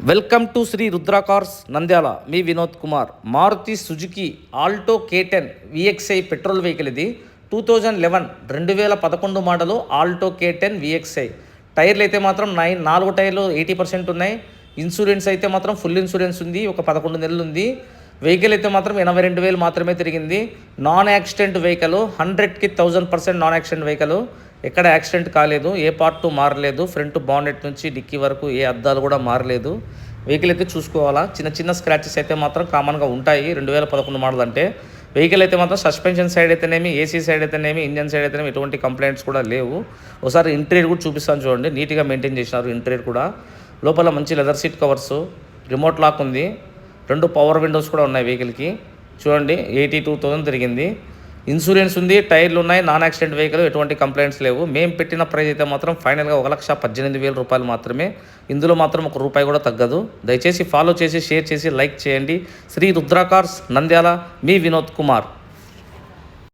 Welcome to Shri Rudra cars Nandyal. మీ Vinod Kumar. Maruti Suzuki Alto K10 VXI petrol vehicle. ఇది 2011 model Alto K10 VXI. టైర్లు అయితే మాత్రం 4 టైర్లు 80% ఉన్నాయి. ఇన్సూరెన్స్ అయితే మాత్రం ఫుల్ ఇన్సూరెన్స్ ఉంది, ఒక 11 నెలలు ఉంది. వెహికల్ అయితే మాత్రం 82,000 మాత్రమే తిరిగింది. నాన్ యాక్సిడెంట్ వెహికల్, 100కి 1000% నాన్ యాక్సిడెంట్ వెహికల్. ఎక్కడ యాక్సిడెంట్ కాలేదు, ఏ పార్ట్ మారలేదు. ఫ్రంట్ బానెట్ నుంచి డిక్కీ వరకు ఏ అద్దాలు కూడా మారలేదు. వెహికల్ అయితే చూసుకోవాలా. చిన్న చిన్న స్క్రాచెస్ అయితే మాత్రం కామన్గా ఉంటాయి 2011 మోడల్ అంటే. వెహికల్ అయితే మాత్రం సస్పెన్షన్ సైడ్ అయితేనేమి, ఏసీ సైడ్ అయితేనేమి, ఇంజన్ సైడ్ అయితేనేమి ఎటువంటి కంప్లైంట్స్ కూడా లేవు. ఒకసారి ఇంటీరియర్ కూడా చూపిస్తాను చూడండి. నీట్గా మెయింటైన్ చేసినారు ఇంటీరియర్ కూడా. లోపల మంచి leather seat covers, remote lock ఉంది, 2 పవర్ విండోస్ కూడా ఉన్నాయి వెహికల్కి. చూడండి 82,000 తిరిగింది. ఇన్సూరెన్స్ ఉంది, టైర్లు ఉన్నాయి, నాన్ యాక్సిడెంట్ వెహికల్, ఎటువంటి కంప్లైంట్స్ లేవు. మేము పెట్టిన ప్రైస్ అయితే మాత్రం ఫైనల్గా 1,18,000 రూపాయలు మాత్రమే. ఇందులో మాత్రం ₹1 కూడా తగ్గదు. దయచేసి ఫాలో చేసి, షేర్ చేసి, లైక్ చేయండి. శ్రీ రుద్ర కార్స్ నంద్యాల. మీ వినోద్ కుమార్.